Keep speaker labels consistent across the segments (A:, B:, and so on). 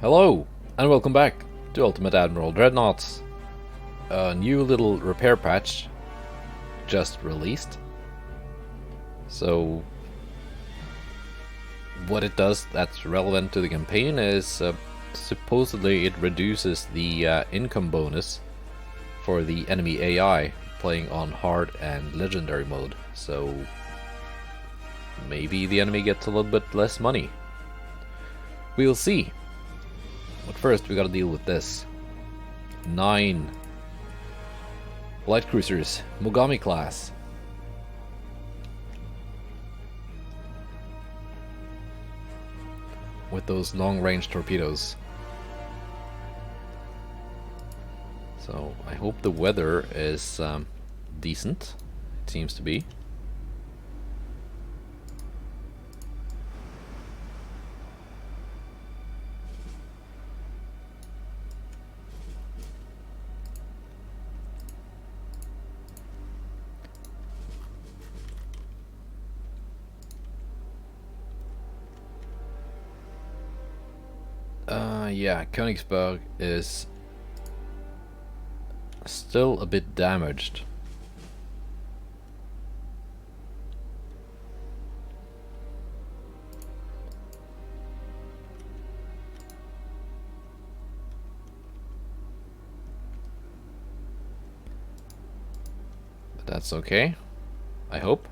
A: Hello, and welcome back to Ultimate Admiral Dreadnoughts. A new little repair patch just released. So, what it does that's relevant to the campaign is supposedly it reduces the income bonus for the enemy AI playing on hard and legendary mode. So, maybe the enemy gets a little bit less money. We'll see. But first we gotta deal with this. 9 light cruisers, Mogami class. With those long-range torpedoes. So I hope the weather is decent. It seems to be. Yeah, Königsberg is still a bit damaged. But that's okay, I hope.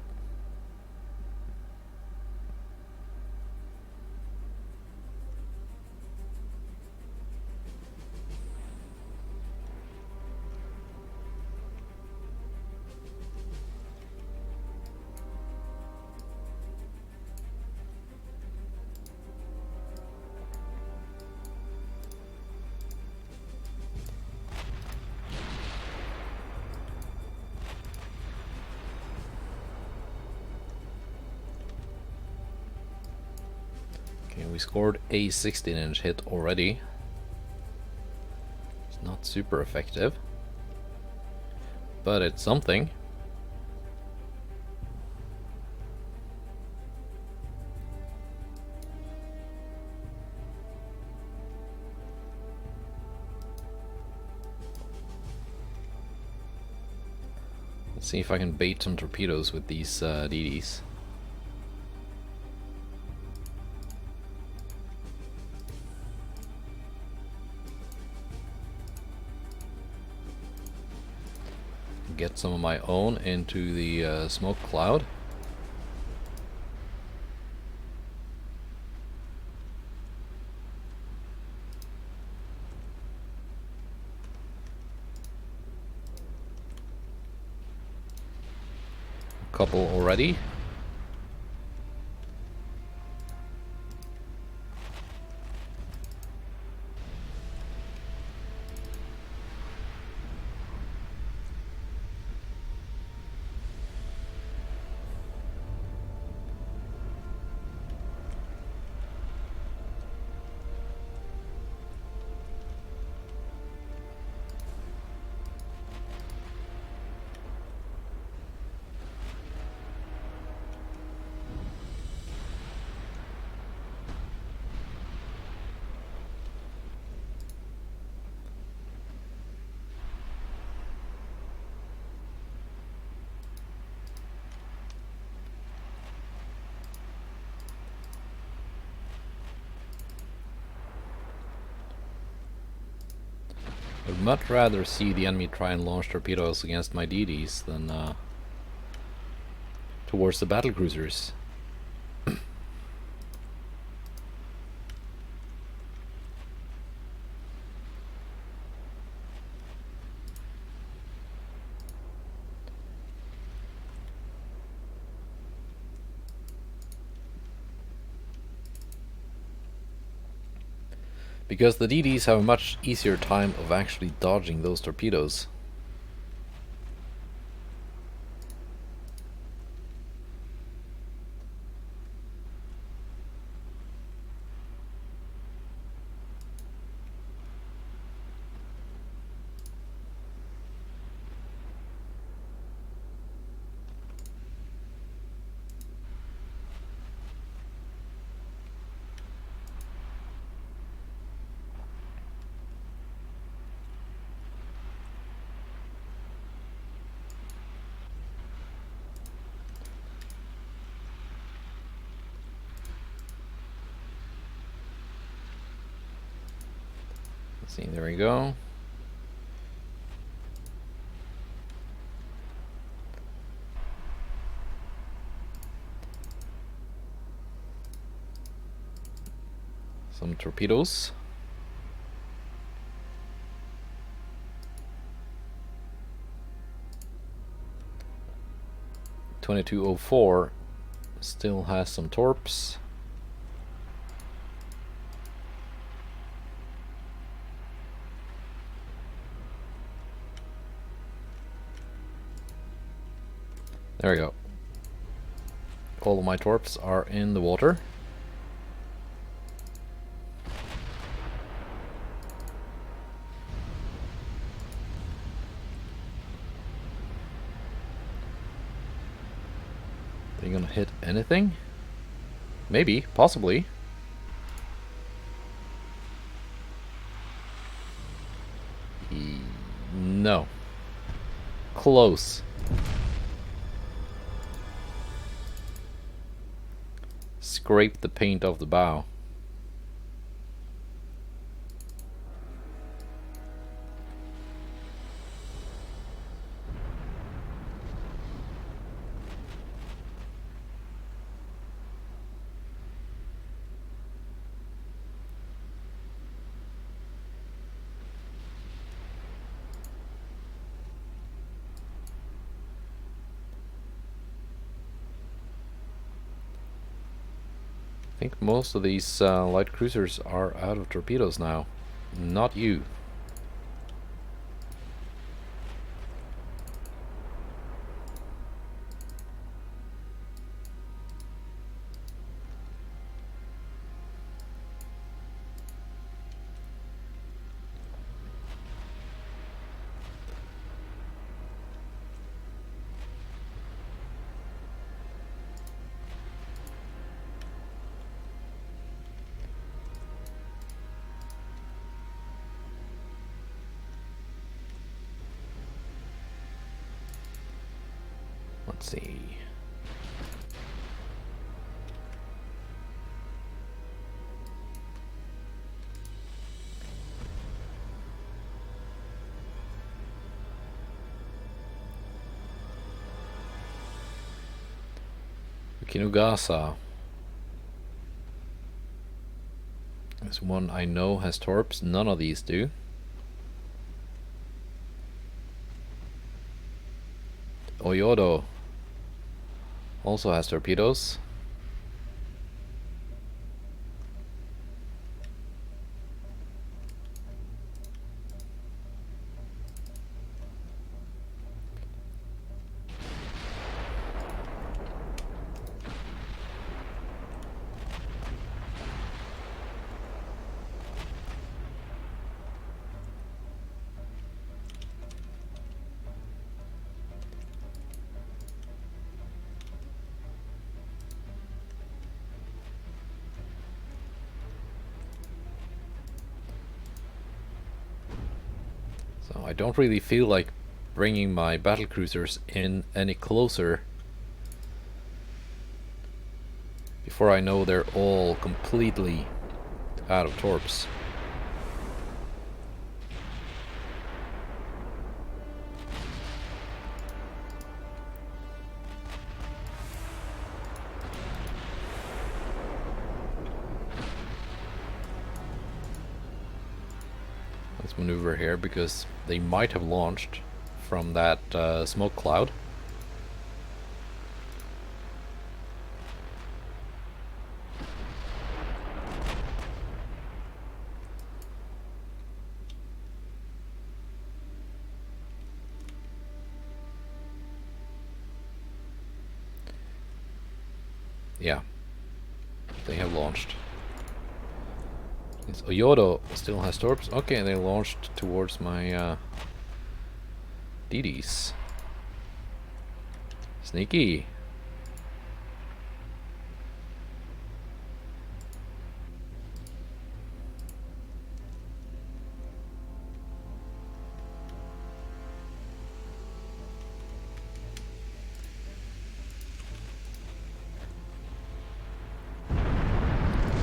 A: Okay, we scored a 16-inch hit already. It's not super effective, but it's something. Let's see if I can bait some torpedoes with these DDs. Get some of my own into the smoke cloud. A couple already. I'd much rather see the enemy try and launch torpedoes against my DDs than towards the battlecruisers. Because the DDs have a much easier time of actually dodging those torpedoes. See, there we go. Some torpedoes. .2204 still has some torps. There we go. All of my torps are in the water. Are you gonna hit anything? Maybe, possibly. No. Close. Scrape the paint off the bow. I think most of these light cruisers are out of torpedoes now. Not you. Let's see. Kinugasa. There's one I know has torps. None of these do. Oyodo also has torpedoes. So I don't really feel like bringing my battlecruisers in any closer before I know they're all completely out of torps. Let's maneuver here because they might have launched from that smoke cloud. Yeah, they have launched. This Oyodo still has torps. Okay, they launched towards my DDs. Sneaky.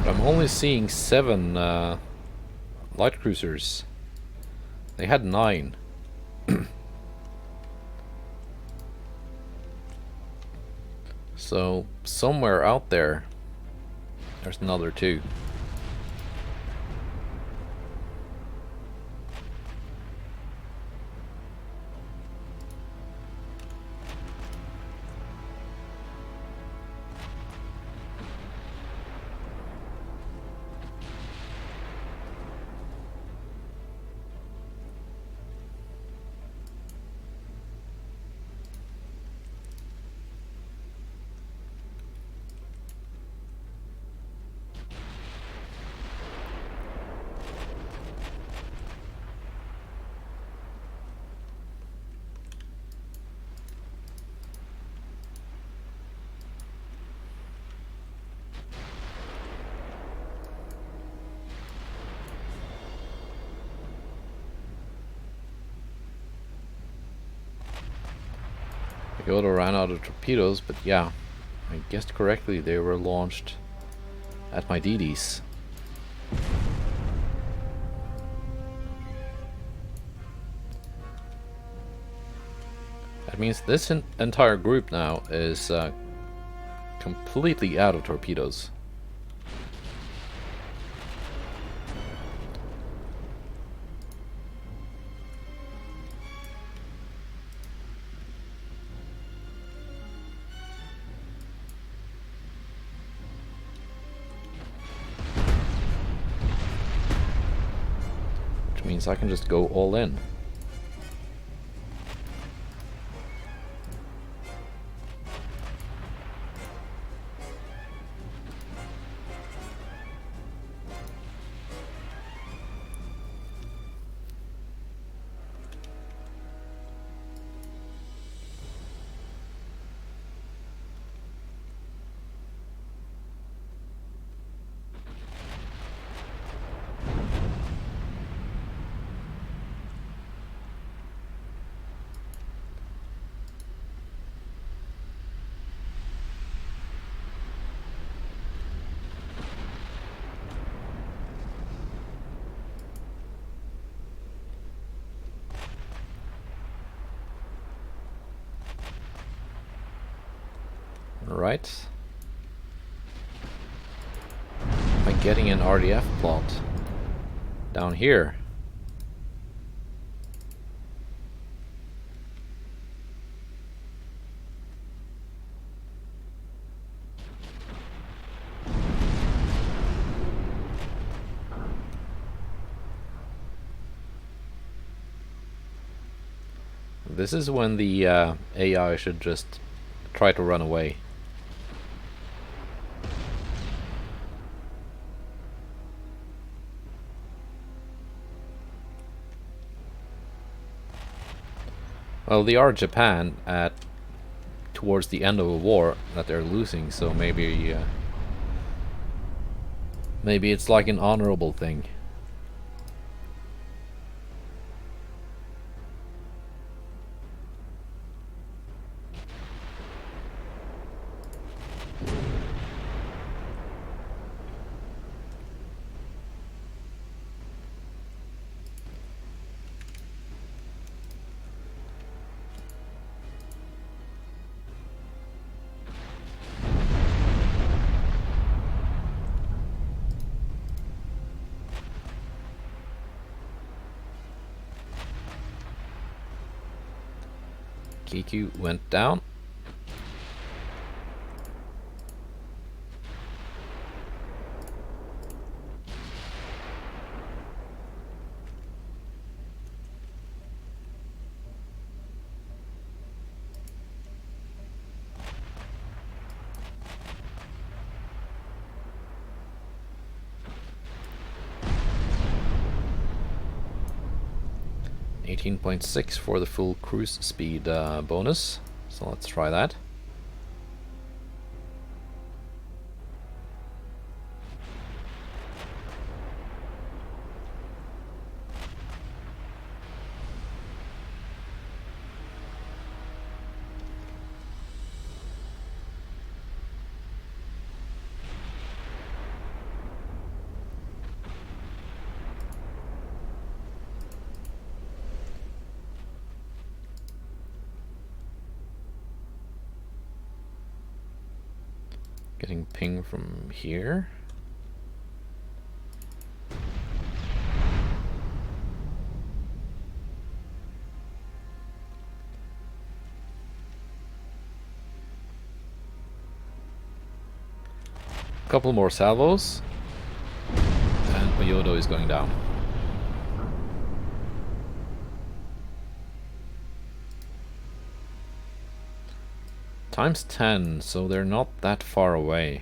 A: I'm only seeing 7 light cruisers They had 9. So somewhere out there, there's another 2. The other ran out of torpedoes, but yeah, I guessed correctly, they were launched at my DDs. That means this entire group now is completely out of torpedoes. Which means I can just go all in. Right. Am I getting an RDF plot down here? This is when the AI should just try to run away. Well, they are Japan at towards the end of a war that they're losing, so maybe maybe it's like an honorable thing. KQ went down. .6 for the full cruise speed bonus, so let's try that. Getting ping from here. Couple more salvos. And Oyodo is going down. Times 10, so they're not that far away.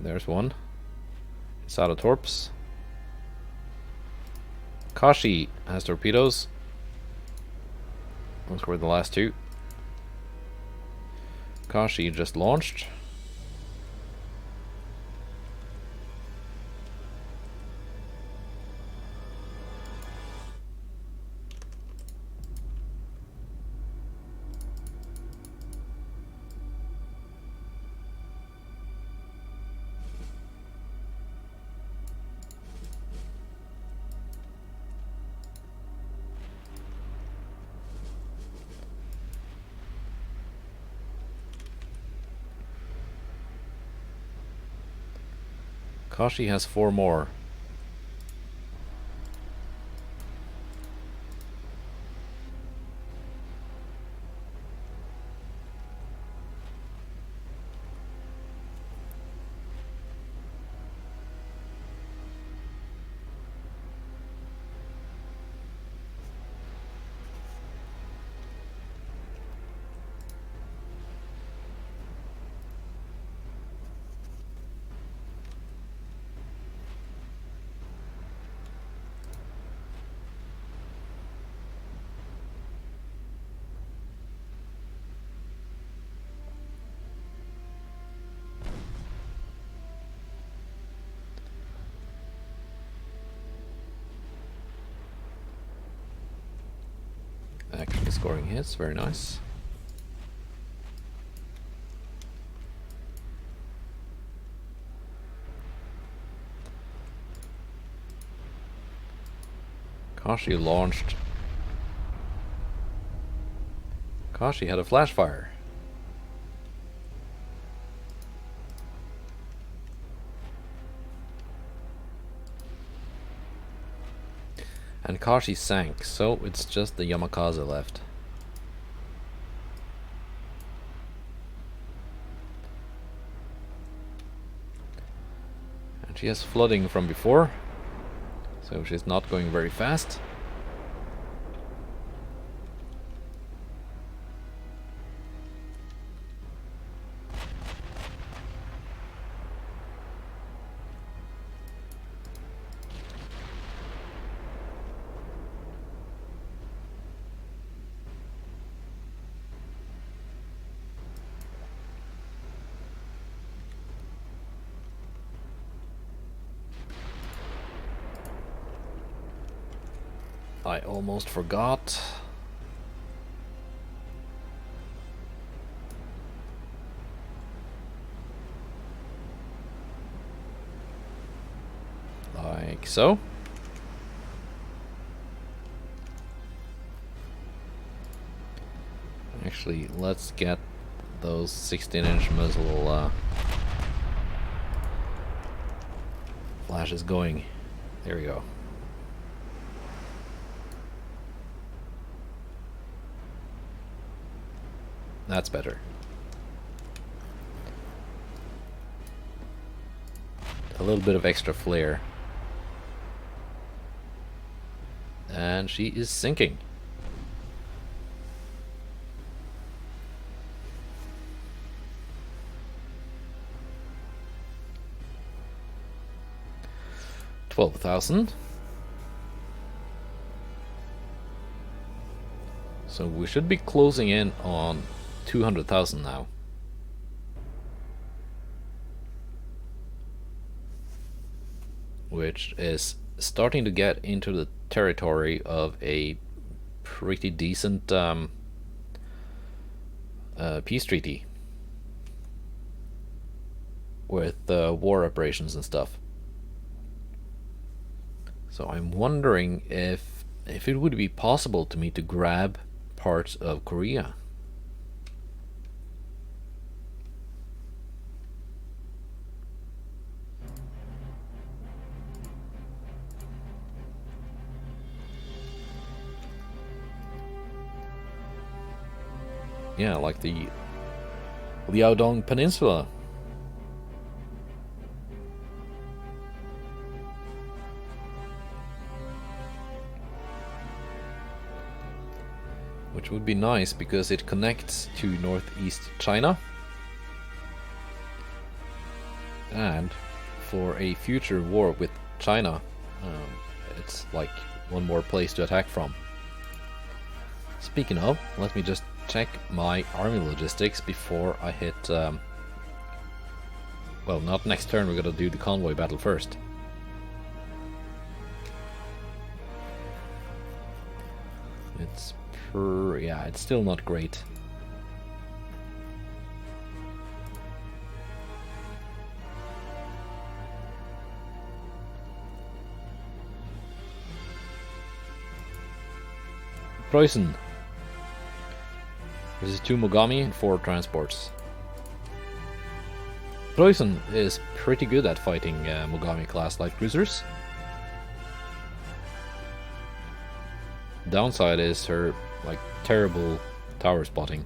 A: There's one. It's out of torps. Kashi has torpedoes. Those were the last two. Kashi just launched. Kashi has 4 more. Actually scoring hits, very nice. Kashi launched. Kashi had a flash fire. And Kashi sank, so it's just the Yamakaze left. And she has flooding from before, so she's not going very fast. I almost forgot. Like so. Actually, let's get those 16-inch muzzle flashes going. There we go. That's better. A little bit of extra flare. And she is sinking. $12,000. So we should be closing in on 200,000 now. Which is starting to get into the territory of a pretty decent peace treaty with war reparations and stuff. So I'm wondering if it would be possible to me to grab parts of Korea. Yeah, like the Liaodong Peninsula. Which would be nice because it connects to northeast China. And for a future war with China, it's like one more place to attack from. Speaking of, let me just check my army logistics before I hit... well, not next turn, we're gonna do the convoy battle first. It's yeah, it's still not great. Preußen. This is 2 Mogami and 4 transports. Preußen is pretty good at fighting Mogami class light cruisers. Downside is her like terrible tower spotting.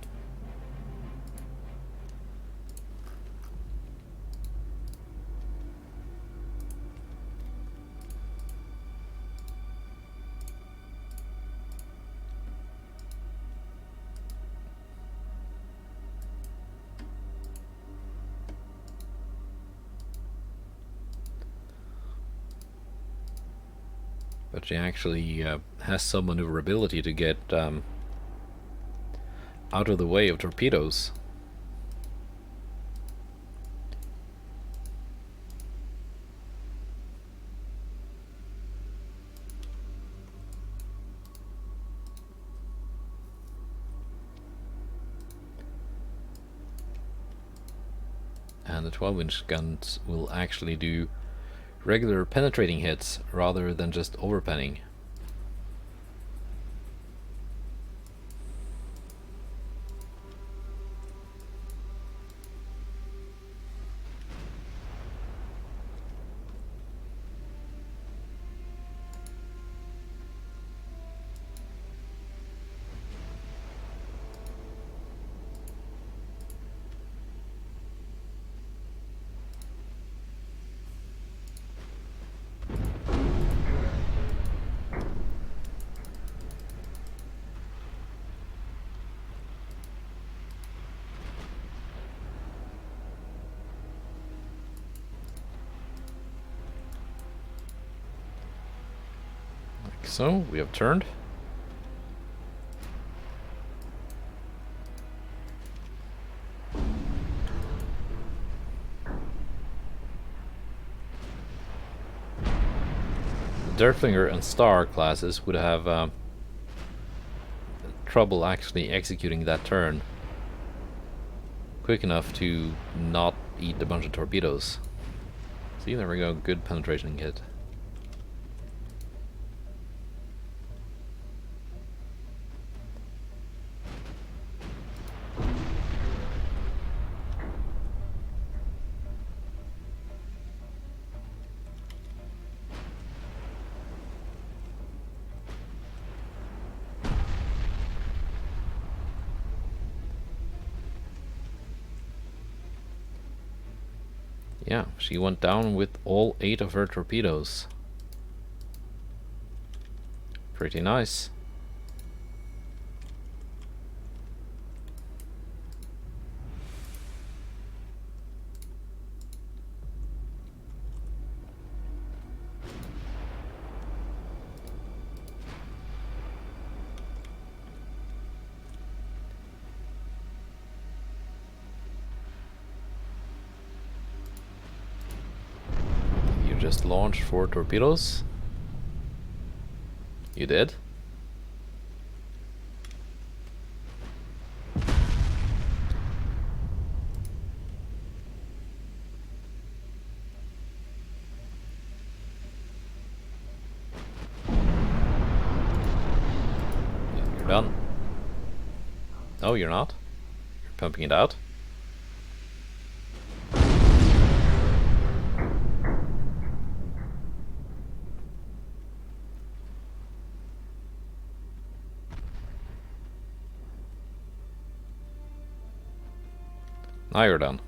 A: But she actually has some maneuverability to get out of the way of torpedoes. And the 12-inch guns will actually do regular penetrating hits rather than just overpenning. So, we have turned. The Derfflinger and Star classes would have trouble actually executing that turn quick enough to not eat a bunch of torpedoes. See, there we go, good penetration hit. Yeah, she went down with all 8 of her torpedoes. Pretty nice. Just launched 4 torpedoes. You did? done. No, you're not. You're pumping it out. Now you're done.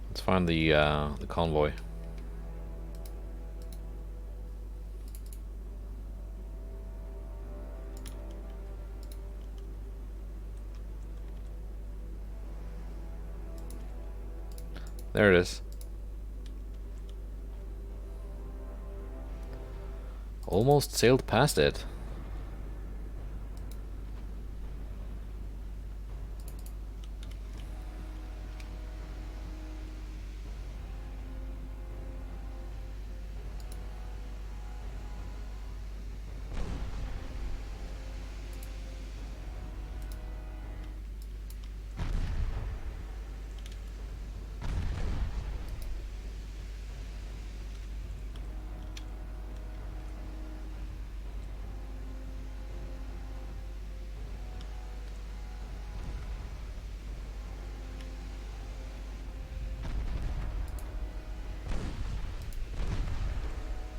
A: Let's find the convoy. There it is. Almost sailed past it.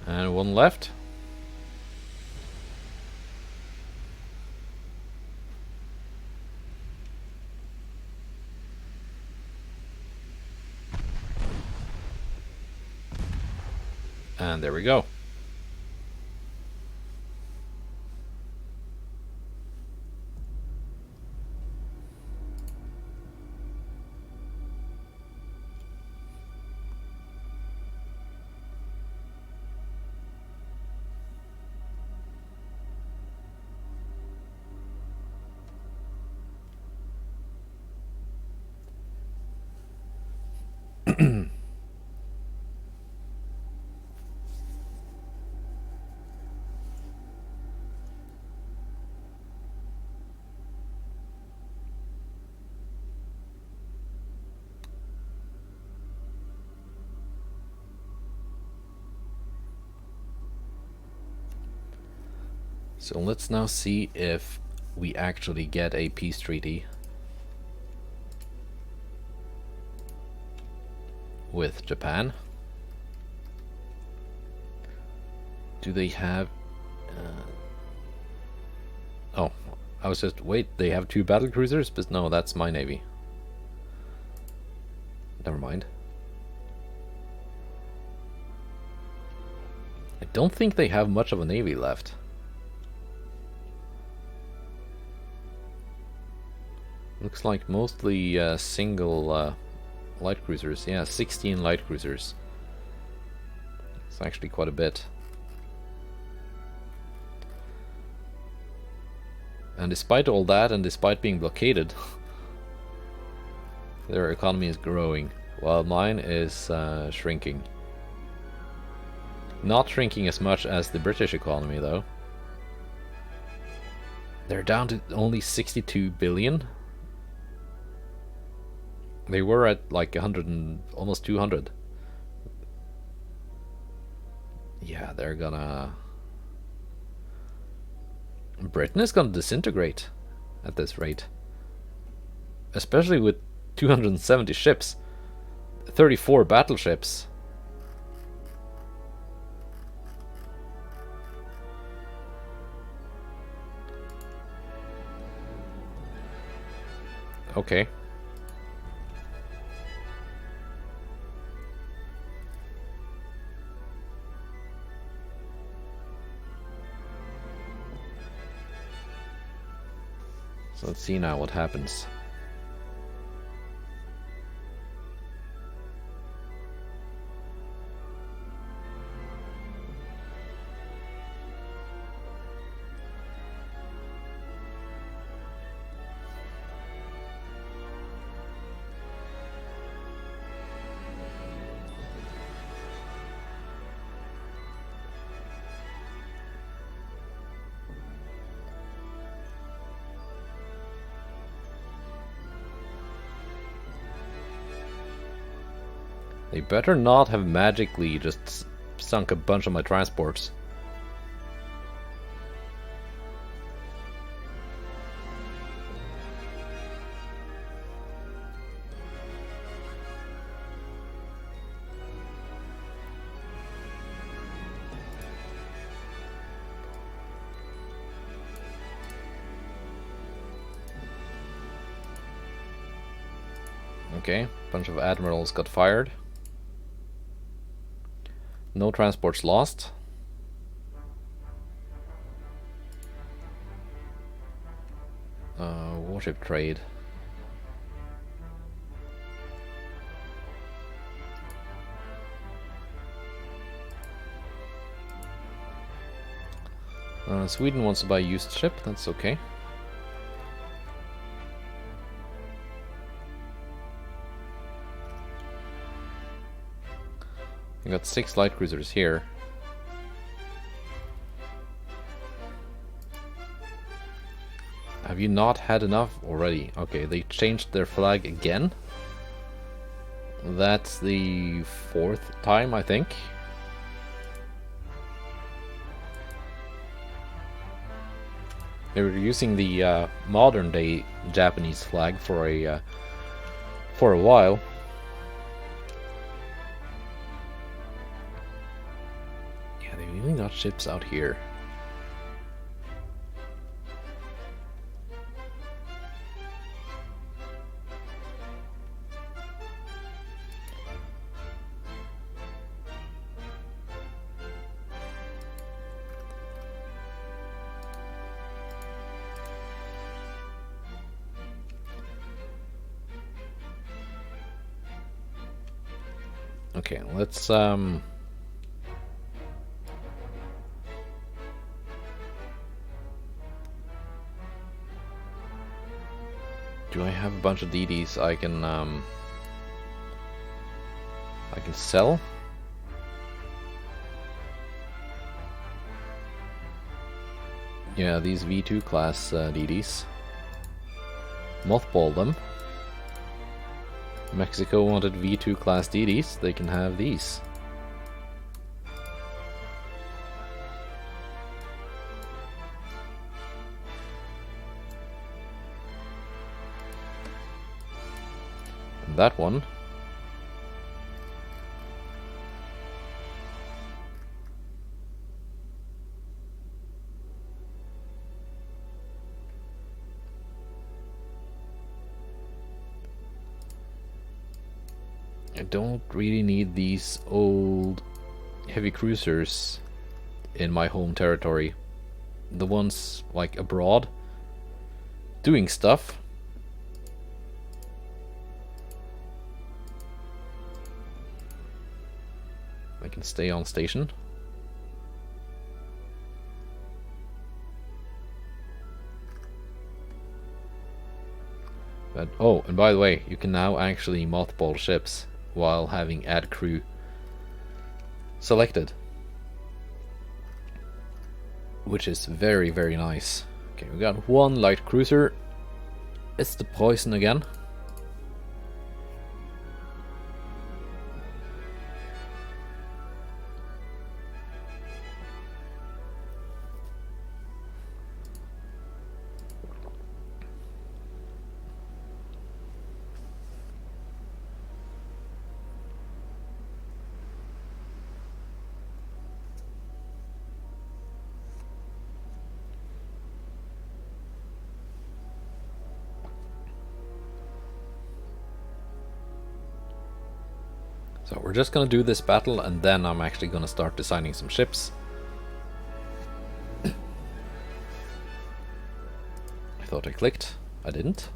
A: And one left. And there we go. So let's now see if we actually get a peace treaty with Japan. Do they have... oh, I was just... wait, they have 2 battlecruisers? But no, that's my navy. Never mind. I don't think they have much of a navy left. Looks like mostly single light cruisers. Yeah, 16 light cruisers. It's actually quite a bit. And despite all that, and despite being blockaded, their economy is growing, while mine is shrinking. Not shrinking as much as the British economy, though. They're down to only 62 billion. They were at like 100 and almost 200. Yeah, they're gonna... Britain is gonna disintegrate at this rate. Especially with 270 ships. 34 battleships. Okay. So let's see now what happens. They better not have magically just sunk a bunch of my transports. Okay, bunch of admirals got fired. No transports lost. Warship trade. Sweden wants to buy a used ship, that's okay. We got 6 light cruisers here. Have you not had enough already? Okay, they changed their flag again. That's the 4th time, I think. They were using the modern day Japanese flag for a while. Yeah, they really got ships out here. Okay, let's do I have a bunch of DDs I can sell? Yeah, these V2 class DDs. Mothball them. Mexico wanted V2 class DDs, they can have these. And that one. I don't really need these old heavy cruisers in my home territory. The ones like abroad doing stuff. I can stay on station. But oh, and by the way, you can now actually mothball ships while having add crew selected, which is very, very nice. Okay, we got 1 light cruiser. It's the poison again. So we're just gonna do this battle and then I'm actually gonna start designing some ships. I thought I clicked. I didn't.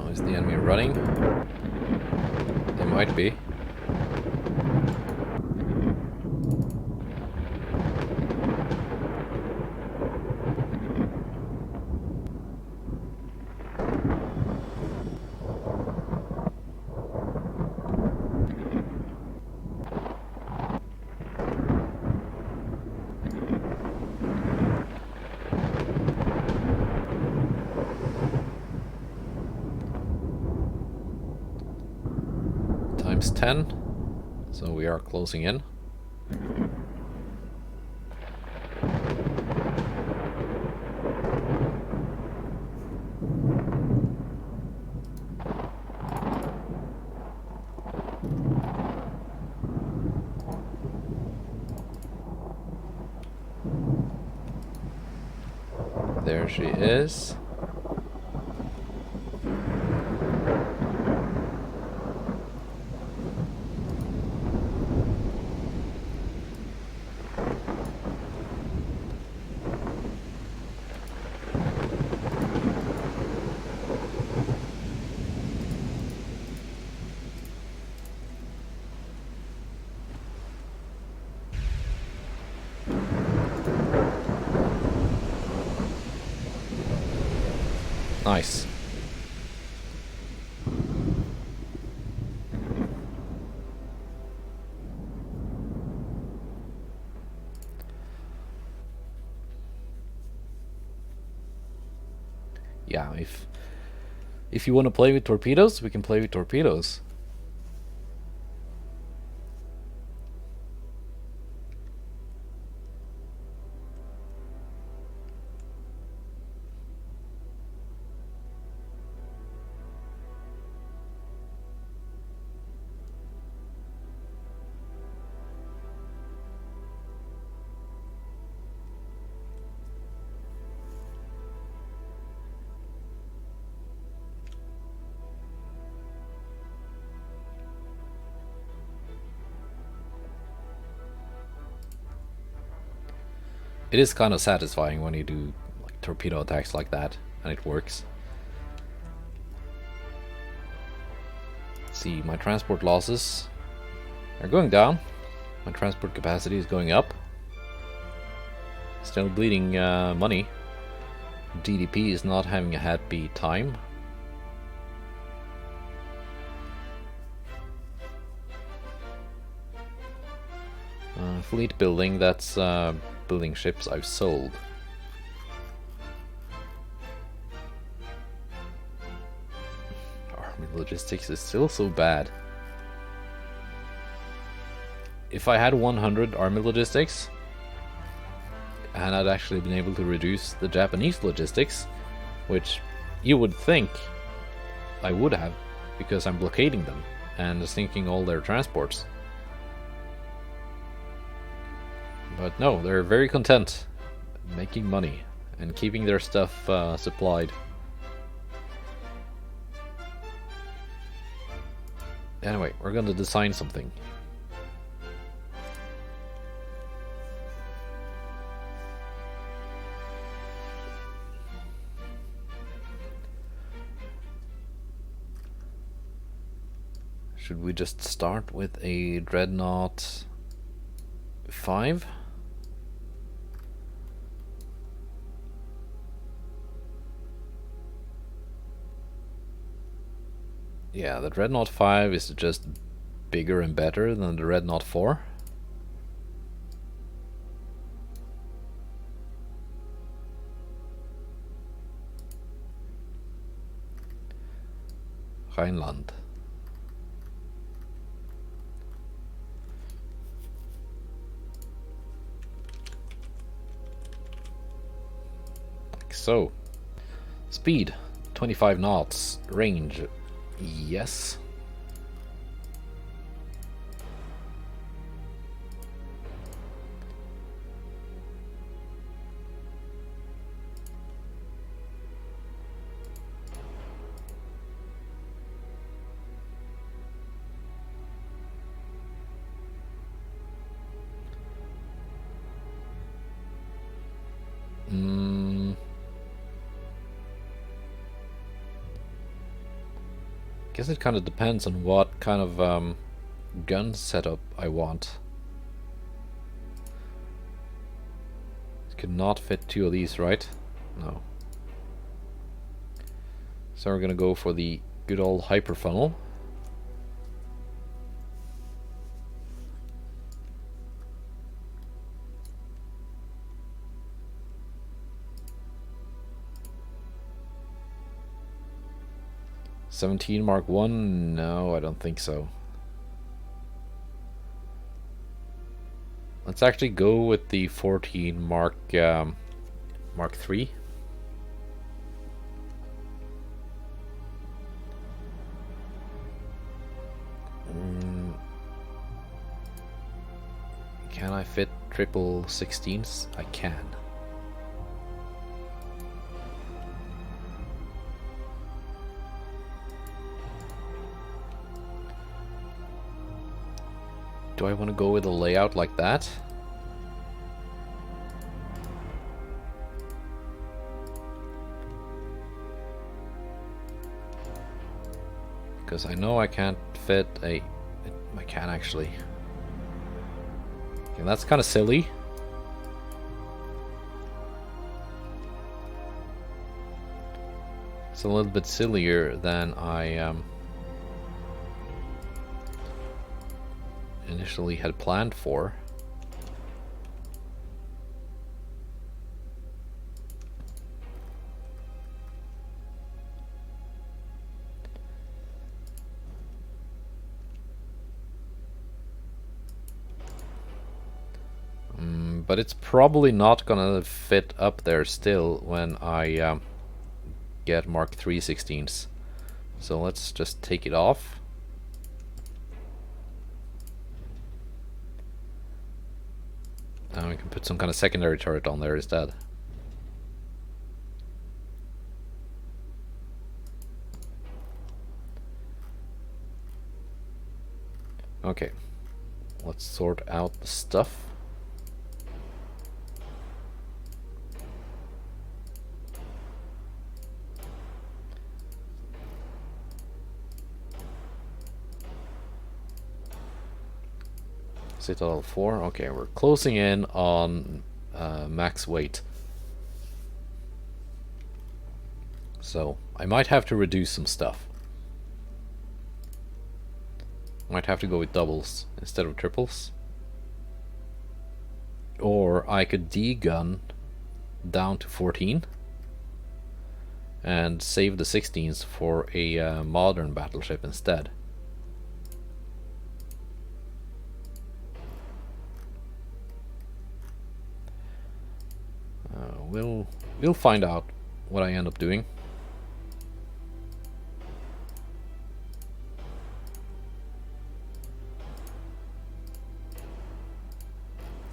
A: Is the enemy running? They might be. Times 10. So we are closing in. There she is. Nice. Yeah, if you want to play with torpedoes, we can play with torpedoes. It is kind of satisfying when you do like torpedo attacks like that and it works. Let's see, my transport losses are going down. My transport capacity is going up. Still bleeding money. DDP is not having a happy time. Fleet building, that's building ships I've sold. Army logistics is still so bad. If I had 100 army logistics, and I'd actually been able to reduce the Japanese logistics, which you would think I would have, because I'm blockading them and sinking all their transports. But no, they're very content making money and keeping their stuff supplied. Anyway, we're going to design something. Should we just start with a Dreadnought 5? Yeah, the Dreadnought 5 is just bigger and better than the Dreadnought 4. Rheinland. Like so. Speed, 25 knots. Range, yes. Guess it kind of depends on what kind of gun setup I want. It could not fit 2 of these, right? No. So we're gonna go for the good old hyper funnel. '17 Mark 1? No, I don't think so. Let's actually go with the 14 Mark III. Can I fit triple 16s? I can. Do I want to go with a layout like that? Because I know I can't fit a... I can actually. Okay, that's kind of silly. It's a little bit sillier than I initially had planned for. But it's probably not gonna fit up there still when I get Mark III 16s. So let's just take it off. And we can put some kind of secondary turret on there instead. Okay, let's sort out the stuff. Citadel 4. Okay, we're closing in on max weight. So I might have to reduce some stuff. Might have to go with doubles instead of triples. Or I could de-gun down to 14 and save the 16s for a modern battleship instead. We'll find out what I end up doing.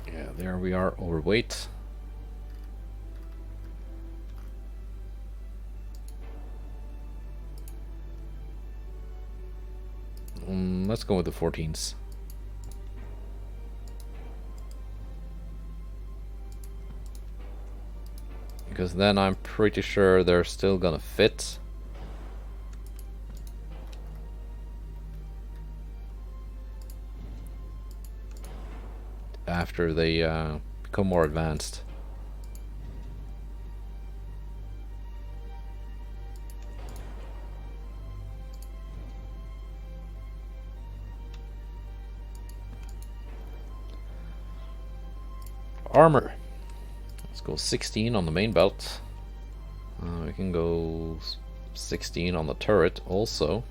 A: Yeah, there we are, overweight. Let's go with the 14s. Because then I'm pretty sure they're still gonna fit. After they become more advanced. Armor. Let's go 16 on the main belt. We can go 16 on the turret also.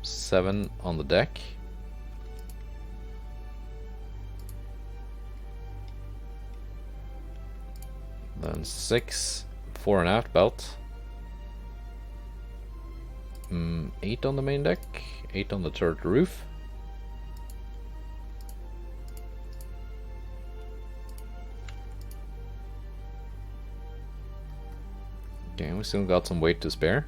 A: 7 on the deck. Then 6 fore and aft belt. 8 on the main deck. 8 on the turret roof. Okay, we still got some weight to spare.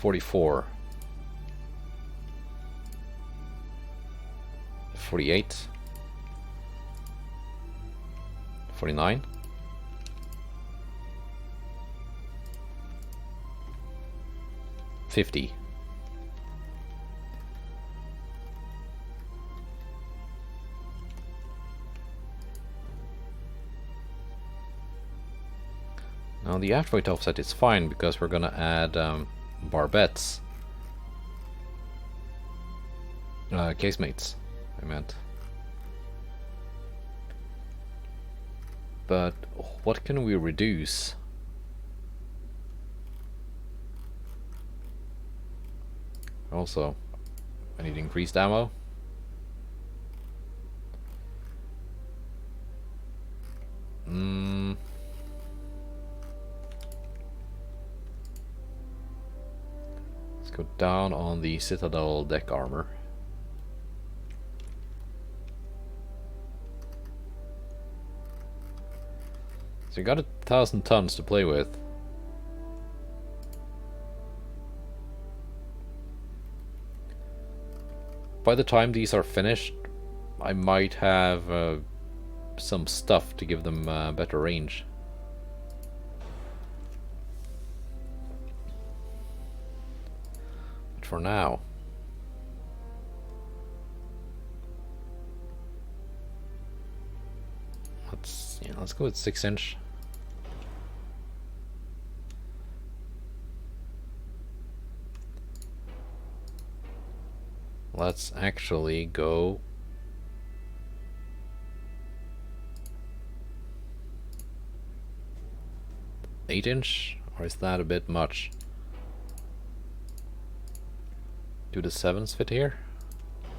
A: $44. 48. 49. 50. Now the aft weight offset is fine because we're gonna add barbettes, casemates. I meant. But what can we reduce? Also, I need increased ammo. Let's go down on the Citadel deck armor. So you got 1,000 tons to play with. By the time these are finished, I might have some stuff to give them better range. But for now, let's go with 6-inch. Let's actually go 8-inch, or is that a bit much? Do the 7s fit here?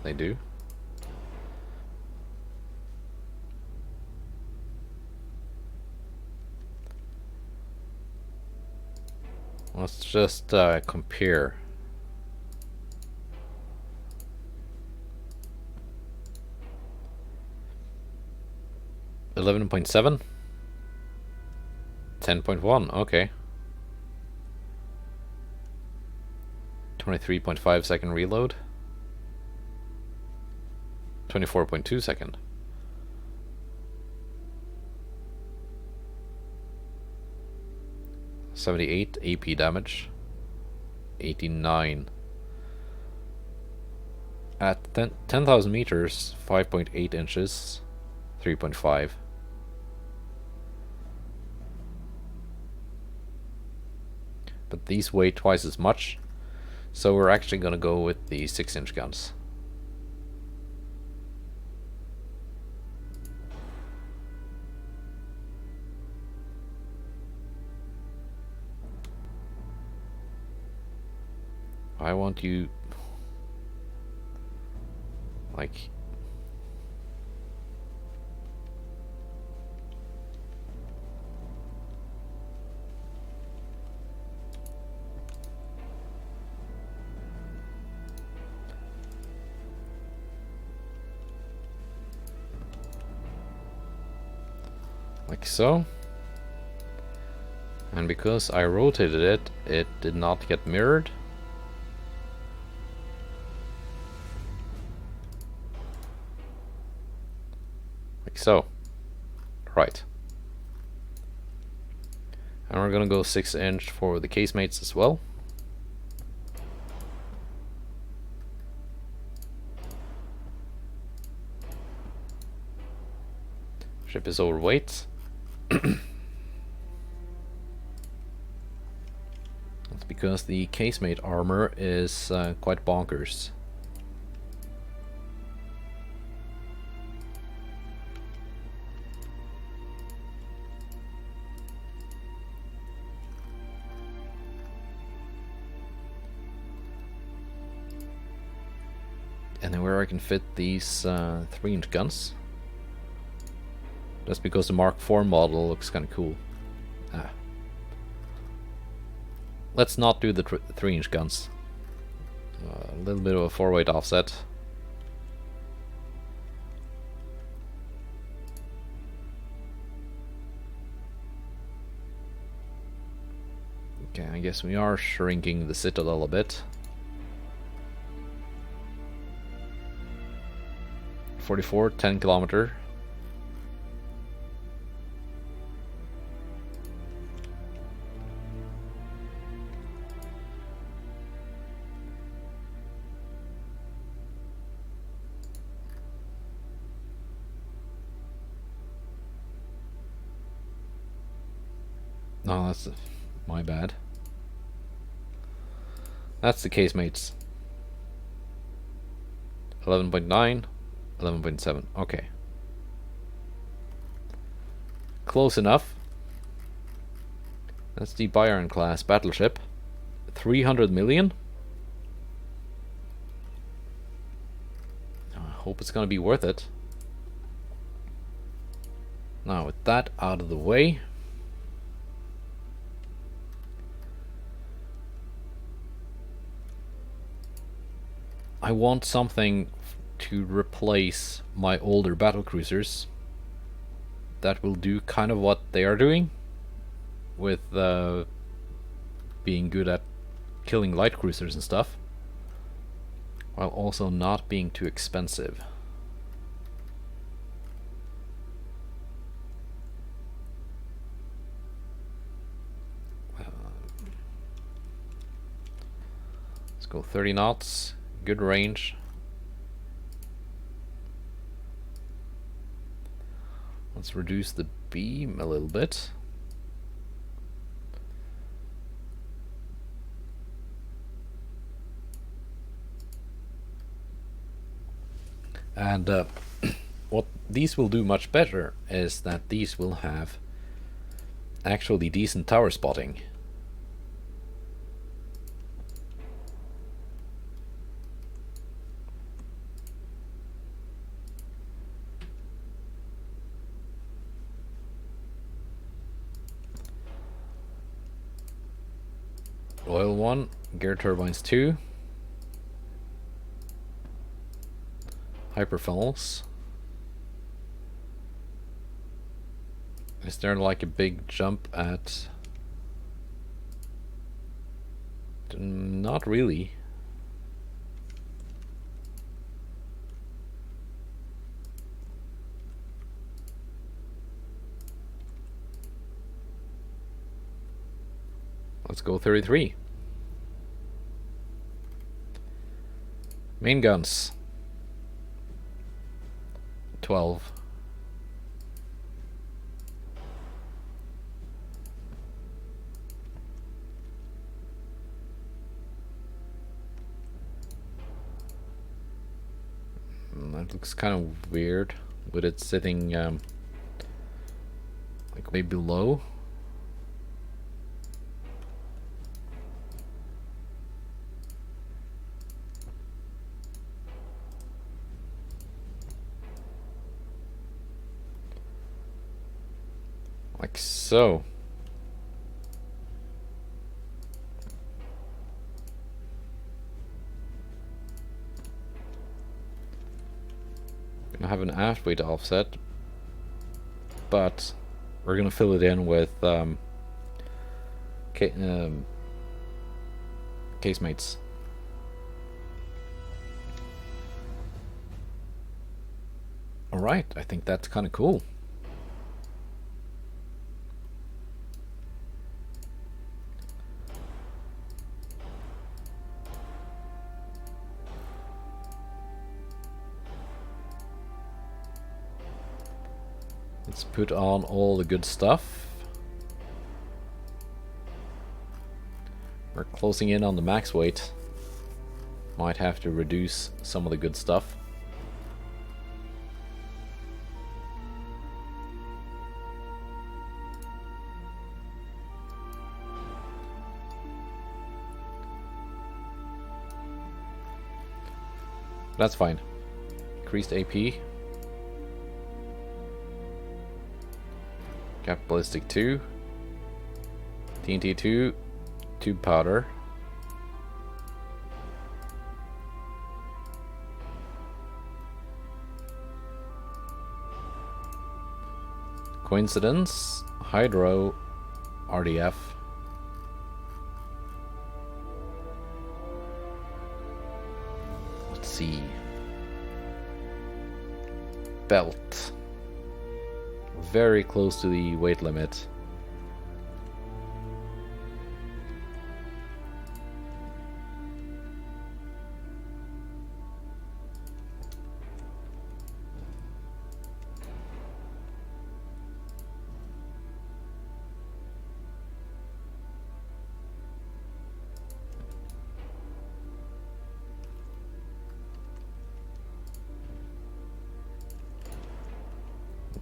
A: They do. Let's just compare. 11.7, 10.1, okay. 23.5 second reload. 24.2 second. $78 AP damage. 89. At 10,000 meters, 5.8 inches, 3.5. But these weigh twice as much, so we're actually going to go with the 6-inch guns. I want you like so. And because I rotated it, it did not get mirrored. Like so. Right. And we're gonna go 6-inch for the casemates as well. Ship is overweight. That's because the casemate armor is quite bonkers. And then where I can fit these 3-inch guns. That's because the Mark IV model looks kind of cool. Let's not do the 3-inch guns. A little bit of a 4-weight offset. Okay, I guess we are shrinking the Citadel a bit. 44, 10 kilometer. No, that's my bad. That's the casemates. 11.9, 11.7. Okay. Close enough. That's the Bayern class battleship. 300 million? I hope it's gonna be worth it. Now with that out of the way, I want something to replace my older battlecruisers that will do kind of what they are doing, with being good at killing light cruisers and stuff, while also not being too expensive. Let's go 30 knots, good range. Let's reduce the beam a little bit. And what these will do much better is that these will have actually decent tower spotting. Oil 1, gear turbines 2, hyperfunnels. Is there like a big jump at... Not really. Let's go 33. Main guns 12. That looks kind of weird with it sitting like way below. Like so. Gonna have an aft weight offset, but we're gonna fill it in with casemates. Alright, I think that's kind of cool. Let's put on all the good stuff. We're closing in on the max weight. Might have to reduce some of the good stuff. That's fine. Increased AP. Cap ballistic 2. TNT 2. Tube powder. Coincidence. Hydro. RDF. Let's see. Belt. Very close to the weight limit.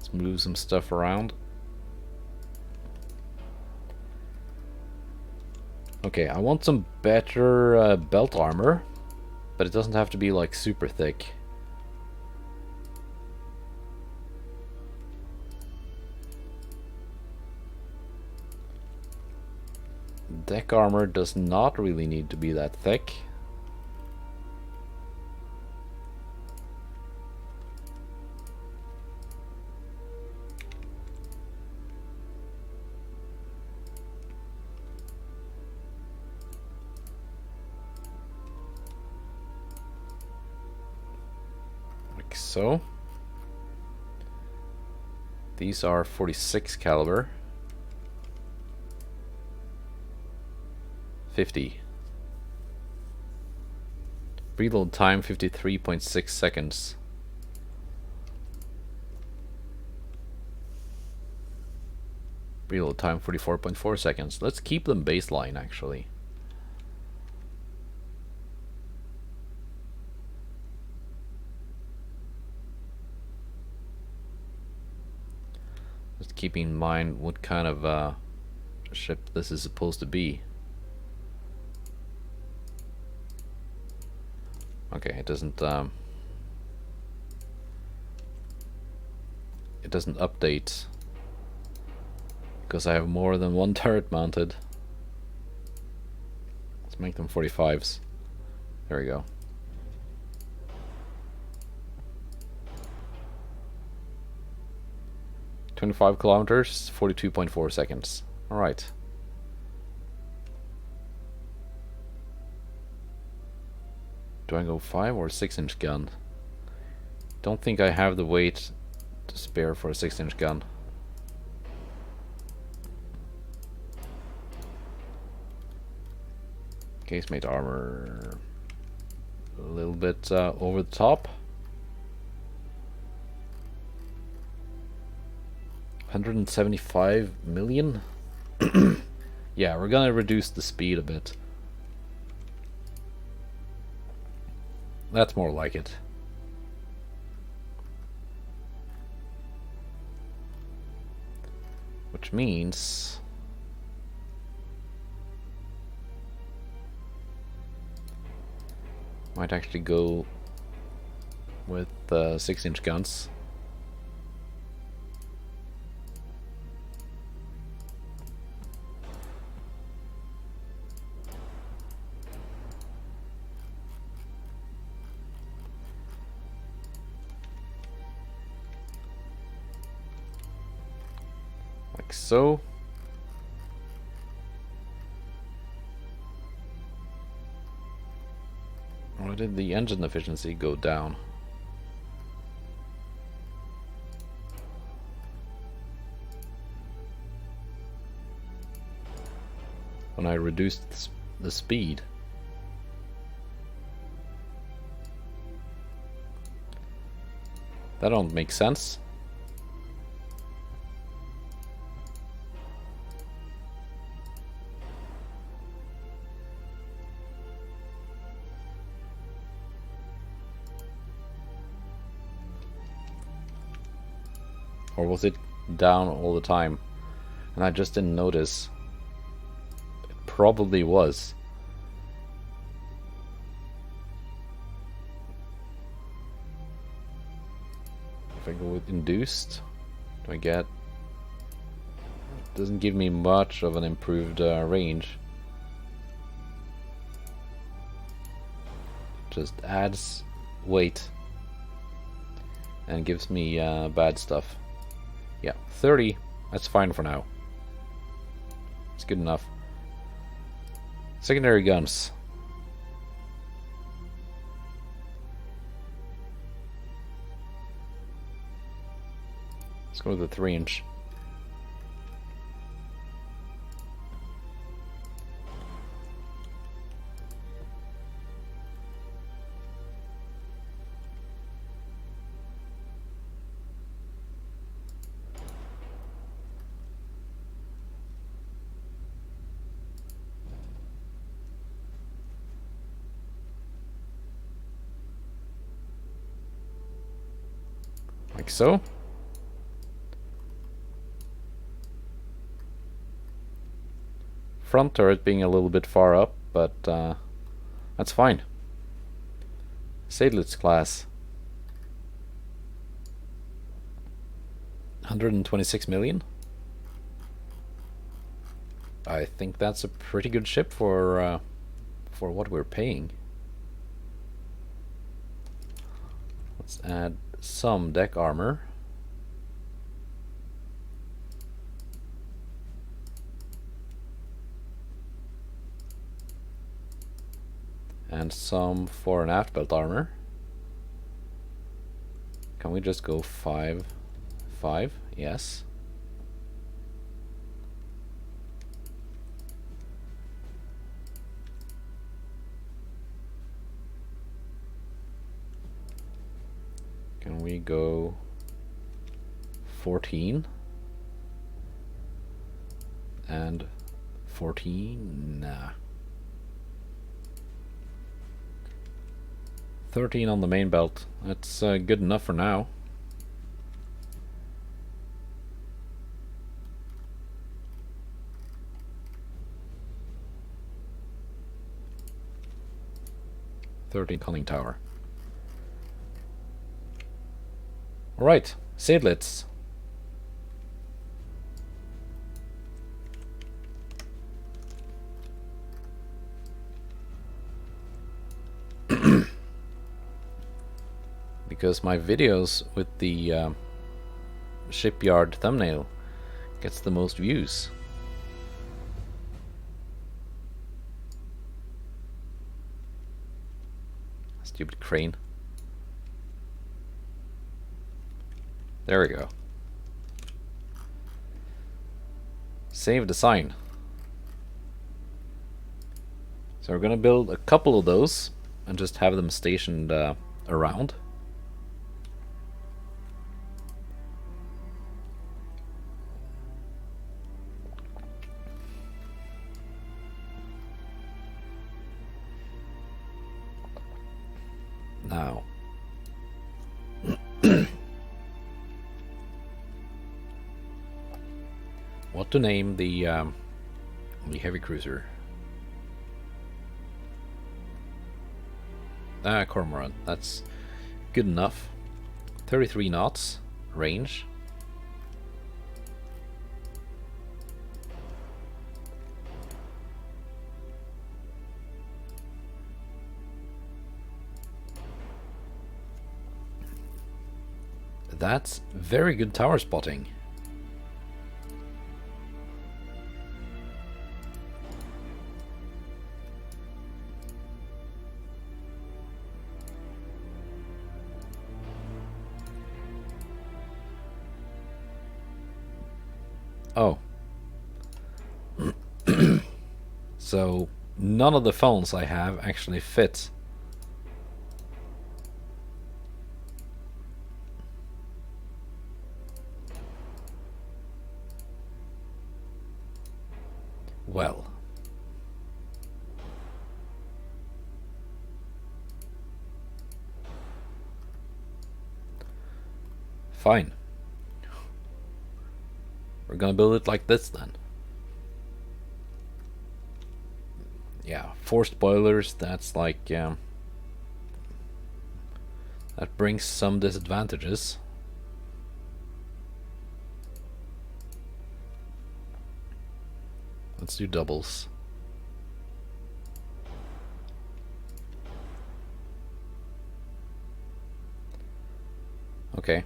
A: Let's move some stuff around. Okay, I want some better belt armor, but it doesn't have to be like super thick. Deck armor does not really need to be that thick. Like so. These are 46 caliber. 50. Reload time 53.6 seconds. Reload time 44.4 seconds. Let's keep them baseline actually. Just keeping in mind what kind of ship this is supposed to be. Okay, it doesn't update because I have more than one turret mounted. Let's make them 45s. There we go. "25 kilometers, 42.4 seconds. Alright. Do I go 5 or 6-inch gun? Don't think I have the weight to spare for a 6-inch gun. Casemate armor a little bit over the top. 175 million. Yeah, we're gonna reduce the speed a bit. That's more like it. Which means might actually go with 6-inch guns. Like so. Why did the engine efficiency go down? When I reduced the speed. That don't make sense. Or was it down all the time and I just didn't notice? It probably was. If I go with induced, do I get... It doesn't give me much of an improved range. Just adds weight and gives me bad stuff. Yeah, 30, that's fine for now. It's good enough. Secondary guns. Let's go with the 3-inch. Like so. front turret being a little bit far up, but that's fine. Seydlitz class. 126 million. I think that's a pretty good ship for what we're paying. Let's add some deck armor. And some fore and aft belt armor. Can we just go 5, 5? Yes. Can we go 14? And 14? Nah. 13 on the main belt. That's good enough for now. Conning tower. Alright, Seydlitz. Because my videos with the shipyard thumbnail gets the most views. Stupid crane. There we go. Save the sign. So we're gonna build a couple of those and just have them stationed around. Now, what to name the heavy cruiser? Kormoran. That's good enough. 33 knots range. That's very good tower spotting. Oh. So none of the funnels I have actually fit. Well. Fine. We're gonna build it like this then. Yeah, forced boilers, that's like that brings some disadvantages. Let's do doubles. Okay.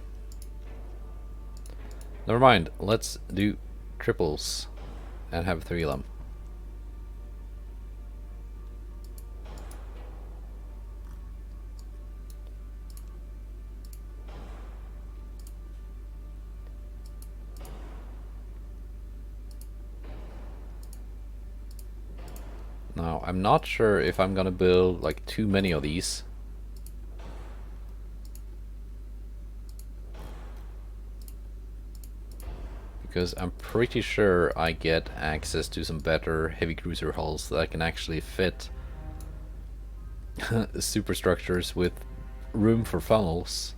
A: Never mind. Let's do triples and have 3 of them. Now, I'm not sure if I'm gonna build like too many of these. Because I'm pretty sure I get access to some better heavy cruiser hulls that I can actually fit superstructures with room for funnels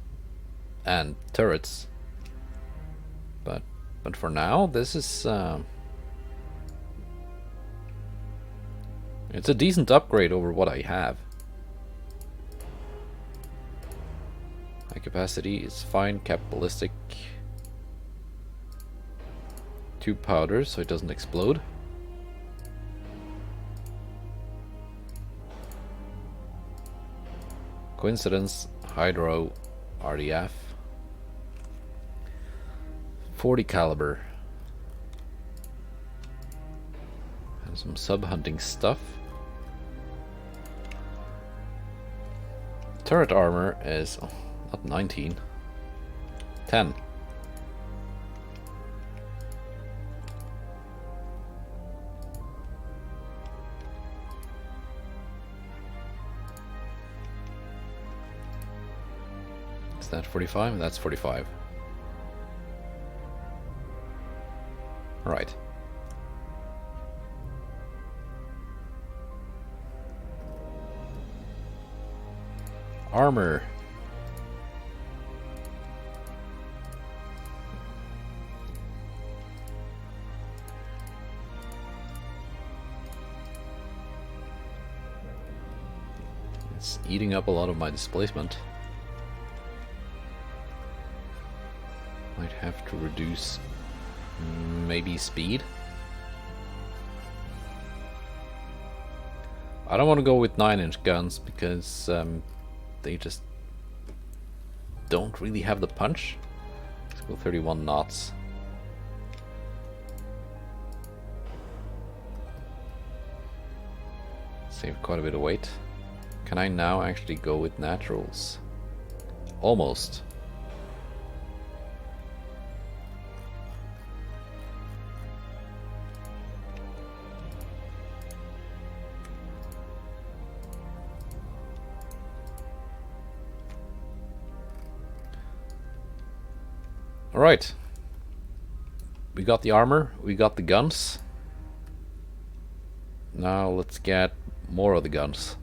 A: and turrets. But for now, this is It's a decent upgrade over what I have. High capacity is fine. Cap ballistic. 2 powders so it doesn't explode. Coincidence. Hydro. RDF. 40 caliber. And some sub-hunting stuff. Turret armor is not 19. 10. Is that 45? That's 45. Right. Armor. It's eating up a lot of my displacement. Might have to reduce maybe speed. I don't want to go with 9-inch guns because they just don't really have the punch. Let's go 31 knots. Save quite a bit of weight. Can I now actually go with naturals? Almost. Alright. We got the armor, we got the guns. Now let's get more of the guns.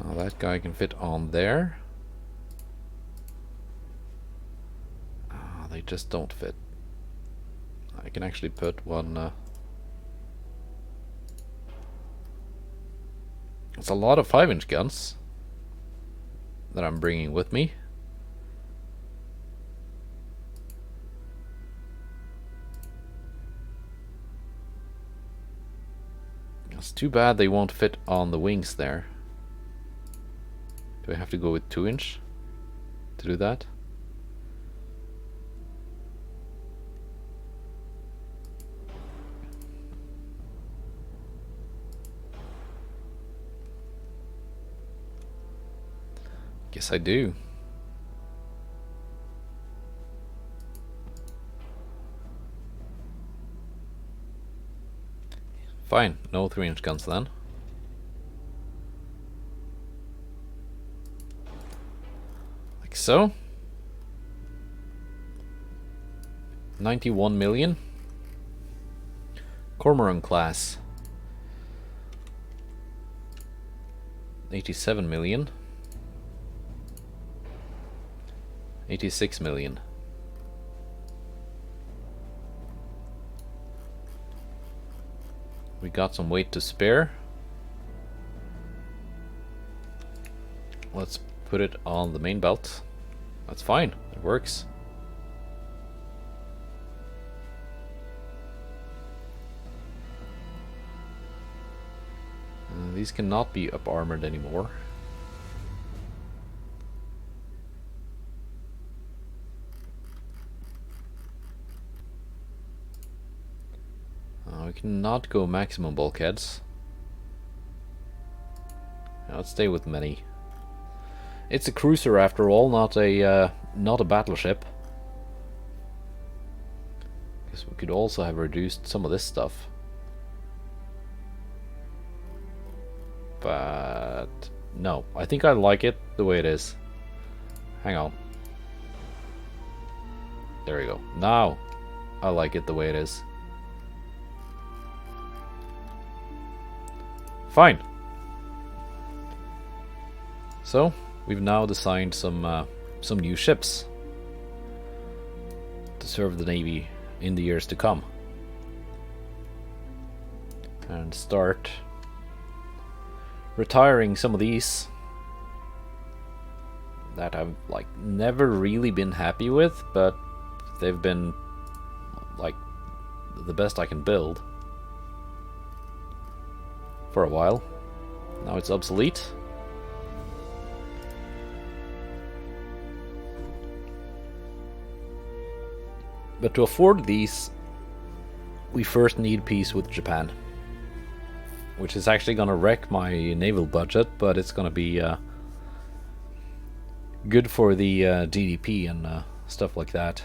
A: Now that guy can fit on there. Ah, they just don't fit. I can actually put one... It's a lot of 5-inch guns that I'm bringing with me. It's too bad they won't fit on the wings there. Do I have to go with 2-inch to do that? Guess I do. Fine, no 3-inch guns then. Like so. 91 million. Kormoran class. 87 million. 86 million. We got some weight to spare. Let's put it on the main belt. That's fine, it works. These cannot be up armored anymore. We cannot go maximum bulkheads. Let's stay with many. It's a cruiser after all, not a battleship. Because we could also have reduced some of this stuff. But no, I think I like it the way it is. Hang on. There we go. Now I like it the way it is. Fine. So we've now designed some new ships to serve the Navy in the years to come, and start retiring some of these that I've like never really been happy with, but they've been like the best I can build for a while. Now it's obsolete. But to afford these, we first need peace with Japan, which is actually gonna wreck my naval budget, but it's gonna be good for the GDP and stuff like that.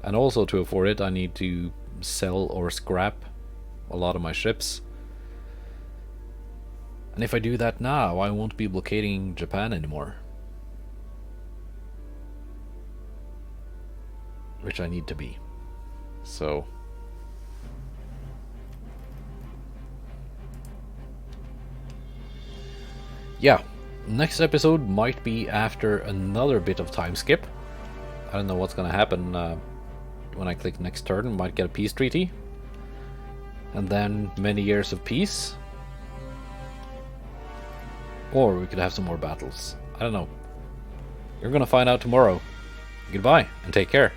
A: And also to afford it, I need to sell or scrap a lot of my ships. And if I do that now, I won't be blockading Japan anymore. Which I need to be. So yeah, next episode might be after another bit of time skip. I don't know what's gonna happen when I click next turn. Might get a peace treaty, and then many years of peace, or we could have some more battles. I don't know. You're gonna find out tomorrow. Goodbye and take care.